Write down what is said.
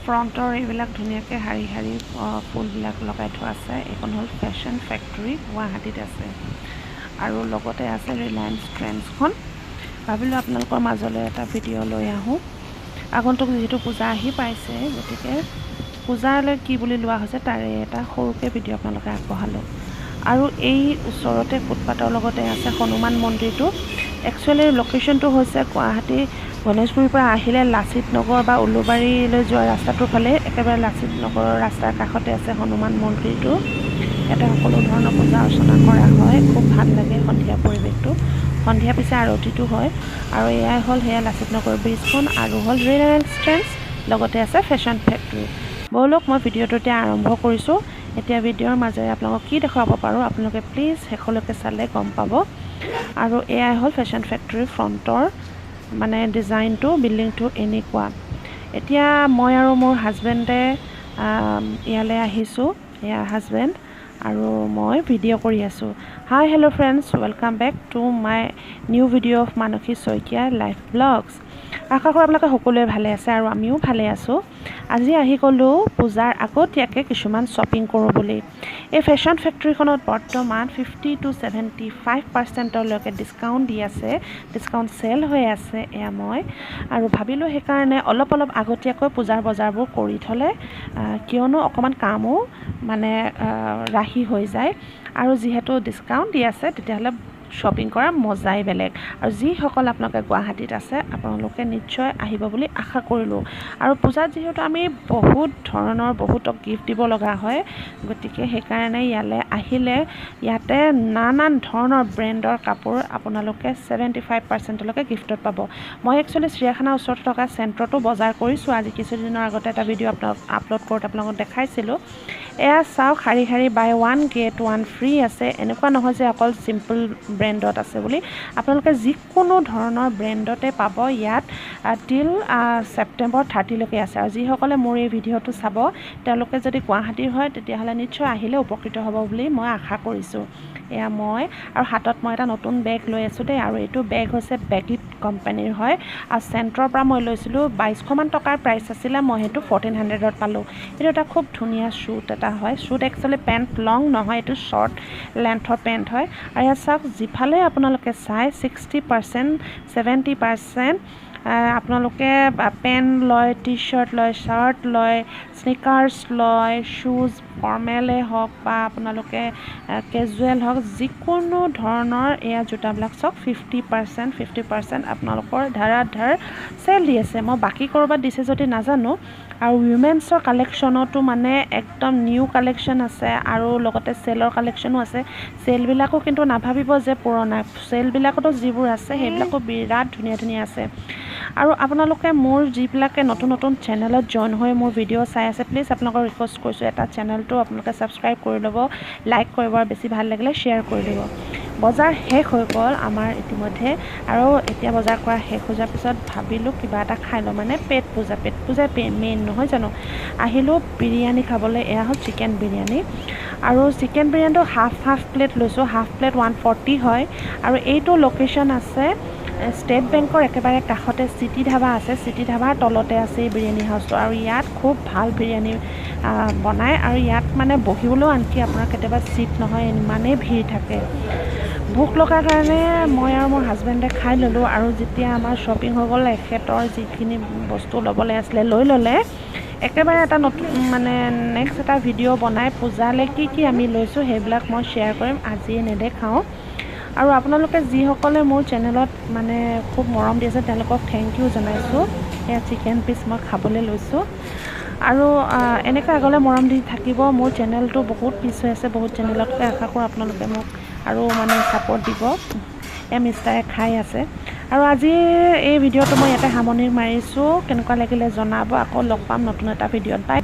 ফ্ৰণ্টৰ এইবিলাক ধুনীয়াকৈ শাৰী শাৰী ফুলবিলাক লগাই থোৱা আছে। এইখন হ'ল ফেশ্বন ফেক্টৰী, গুৱাহাটীত আছে। আৰু লগতে আছে ৰিলায়েন্স ট্ৰেণ্ডছখন। ভাবিলোঁ আপোনালোকৰ মাজলৈ এটা ভিডিঅ' লৈ আহোঁ। আগন্তুক যিহেতু পূজা আহি পাইছে, গতিকে পূজালৈ কি বুলি লোৱা হৈছে তাৰে এটা সৰুকৈ ভিডিঅ' আপোনালোকে আগবঢ়ালোঁ। আৰু এই ওচৰতে ফুটপাথৰ লগতে আছে হনুমান মন্দিৰটো। একচুৱেলি লোকেশ্যনটো হৈছে গুৱাহাটী গণেশগুৰিৰ পৰা আহিলে লাচিত নগৰ বা উলুবাৰীলৈ যোৱা ৰাস্তাটোৰ ফালে একেবাৰে লাচিত নগৰৰ ৰাস্তাৰ কাষতে আছে হনুমান মন্দিৰটো। ইয়াতে সকলো ধৰণৰ পূজা অৰ্চনা কৰা হয়, খুব ভাল লাগে সন্ধিয়া পৰিৱেশটো। সন্ধিয়া পিছে আৰতিটো হয়। আৰু এয়াই হ'ল সেয়া লাচিত নগৰ ব্ৰিজখন আৰু হ'ল ৰিলায়েন্স ট্ৰেণ্ডছ, লগতে আছে ফেশ্বন ফেক্টৰী। ব'লক মই ভিডিঅ'টো এতিয়া আৰম্ভ কৰিছোঁ। এতিয়া ভিডিঅ'ৰ মাজেৰে আপোনালোকক কি দেখুৱাব পাৰোঁ আপোনালোকে প্লিজ শেষলৈকে চালে গম পাব। আৰু এয়াই হ'ল ফেশ্বন ফেক্টৰীৰ ফ্ৰণ্টৰ মানে ডিজাইনটো, বিল্ডিংটো এনেকুৱা। এতিয়া মই আৰু মোৰ হাজবেণ্ডে ইয়ালৈ আহিছোঁ, এয়া হাজবেণ্ড আৰু মই ভিডিঅ' কৰি আছোঁ। Hi hello' friends, welcome back to my new video' of Manashi Saikia life vlogs. আশা কৰোঁ আপোনালোকে সকলোৱে ভালে আছে আৰু আমিও ভালে আছোঁ। আজি আহি গ'লোঁ পূজাৰ আগতীয়াকৈ কিছুমান শ্বপিং কৰোঁ বুলি। এই ফেশ্বন ফেক্টৰীখনত বৰ্তমান 50 to 75% ডিছকাউণ্ট দি আছে, ডিছকাউণ্ট চেল হৈ আছে। এয়া মই আৰু ভাবিলোঁ সেইকাৰণে অলপ আগতীয়াকৈ পূজাৰ বজাৰবোৰ কৰি থ'লে, কিয়নো অকণমান কামো মানে ৰাহি হৈ যায়। আৰু যিহেতু ডিছকাউণ্ট দি আছে তেতিয়াহ'লে শ্বপিং কৰাৰ মজাই বেলেগ। আৰু যিসকল আপোনালোকে গুৱাহাটীত আছে আপোনালোকে নিশ্চয় আহিব বুলি আশা কৰিলোঁ। আৰু পূজাত যিহেতু আমি বহুত ধৰণৰ বহুতক গিফ্ট দিব লগা হয়, গতিকে সেইকাৰণে ইয়ালৈ আহিলে ইয়াতে নানান ধৰণৰ ব্ৰেণ্ডৰ কাপোৰ আপোনালোকে 75%লৈকে গিফ্টত পাব। মই একচুৱেলি চিৰিয়াখানাৰ ওচৰত থকা চেণ্টাৰতো বজাৰ কৰিছোঁ। আজি কিছুদিনৰ আগতে এটা ভিডিঅ' আপলোড কৰোঁতে আপোনালোকক দেখাইছিলোঁ। এয়া চাওক, শাৰী শাৰী বাই 1 get 1 ফ্ৰী আছে। এনেকুৱা নহয় যে অকল চিম্পল ব্ৰেণ্ডত আছে বুলি, আপোনালোকে যিকোনো ধৰণৰ ব্ৰেণ্ডতে পাব ইয়াত। টিল ছেপ্টেম্বৰ 30লৈকে আছে। আৰু যিসকলে মোৰ এই ভিডিঅ'টো চাব তেওঁলোকে যদি গুৱাহাটীৰ হয় তেতিয়াহ'লে নিশ্চয় আহিলে উপকৃত হ'ব বুলি মই আশা কৰিছোঁ। এয়া মই আৰু হাতত মই এটা নতুন বেগ লৈ আছোঁ দেই। আৰু এইটো বেগ হৈছে বেগিট কোম্পানীৰ হয়। আৰু চেণ্ট্ৰৰ পৰা মই লৈছিলোঁ 2200মান টকাৰ প্ৰাইচ আছিলে, মই সেইটো 1400ত পালোঁ। এইটো এটা খুব ধুনীয়া শ্বুট এটা হয়। শ্বুট একচুৱেলি পেণ্ট লং নহয়, এইটো শ্বৰ্ট লেন্থৰ পেণ্ট হয়। আৰু ইয়াত চাওক, যিফালে আপোনালোকে চাই 60%, 70% আপোনালোকে পেণ্ট লয়, টি শ্বাৰ্ট লয়, শ্বাৰ্ট লয়, স্নিকাৰ্ছ লয়, শ্বুজ ফৰ্মেলে হওক বা আপোনালোকে কেজুৱেল হওক, যিকোনো ধৰণৰ এয়া জোতাবিলাক চাওক 50% আপোনালোকৰ ধাৰাধাৰ চেল দি আছে। মই বাকী ক'ৰবাত দিছে যদি নাজানো। আৰু উইমেন্সৰ কালেকশ্যনতো মানে একদম নিউ কালেকশ্যন আছে আৰু লগতে চেলৰ কালেকশ্যনো আছে। চেলবিলাকো কিন্তু নাভাবিব যে পুৰণা, চেলবিলাকতো যিবোৰ আছে সেইবিলাকো বিৰাট ধুনীয়া ধুনীয়া আছে। আৰু আপোনালোকে মোৰ যিবিলাকে নতুন চেনেলত জইন হৈ মোৰ ভিডিঅ' চাই আছে, প্লিজ আপোনালোকক ৰিকুৱেষ্ট কৰিছোঁ এটা চেনেলটো আপোনালোকে ছাবস্ক্ৰাইব কৰি ল'ব, লাইক কৰিব, আৰু বেছি ভাল লাগিলে শ্বেয়াৰ কৰি দিব। বজাৰ শেষ হৈ গ'ল আমাৰ ইতিমধ্যে। আৰু এতিয়া বজাৰ কৰা শেষ হৈ যোৱাৰ পিছত ভাবিলোঁ কিবা এটা খাই লওঁ, মানে পেট পূজা মেইন নহয় জানো। আহিলোঁ বিৰিয়ানী খাবলৈ। এয়া হ'ল চিকেন বিৰিয়ানী। আৰু চিকেন বিৰিয়ানীটো হাফ প্লেট লৈছোঁ। হাফ প্লেট 140 হয়। আৰু এইটো লোকেশ্যন আছে ষ্টেট বেংকৰ একেবাৰে কাষতে চিটি ধাবা আছে। চিটি ধাবাৰ তলতে আছে এই বিৰিয়ানী হাউচটো। আৰু ইয়াত খুব ভাল বিৰিয়ানী বনায়। আৰু ইয়াত মানে বহিবলৈও আনকি আপোনাৰ কেতিয়াবা চিট নহয়, ইমানেই ভিৰ থাকে। ভোক লগাৰ কাৰণে মই আৰু মোৰ হাজবেণ্ডে খাই ল'লোঁ। আৰু যেতিয়া আমাৰ শ্বপিং হৈ গ'ল, এখেতৰ যিখিনি বস্তু ল'বলৈ আছিলে লৈ ল'লে। একেবাৰে এটা নতুন মানে নেক্সট এটা ভিডিঅ' বনাই পূজালৈ কি আমি লৈছোঁ সেইবিলাক মই শ্বেয়াৰ কৰিম, আজিয়ে নেদেখাওঁ। আৰু আপোনালোকে যিসকলে মোৰ চেনেলত মানে খুব মৰম দি আছে তেওঁলোকক থেংক ইউ জনাইছোঁ। এয়া চিকেন পিচ মই খাবলৈ লৈছোঁ। আৰু এনেকৈ আগলৈ মৰম দি থাকিব। মোৰ চেনেলটো বহুত পিছ হৈ আছে বহুত চেনেলতকৈ। আশা কৰোঁ আপোনালোকে মোক আৰু মানে ছাপোৰ্ট দিব। এয়া মিষ্টাৰে খাই আছে। আৰু আজি এই ভিডিঅ'টো মই ইয়াতে সামৰণি মাৰিছোঁ। কেনেকুৱা লাগিলে জনাব। আকৌ লগ পাম নতুন এটা ভিডিঅ'ত। বাই।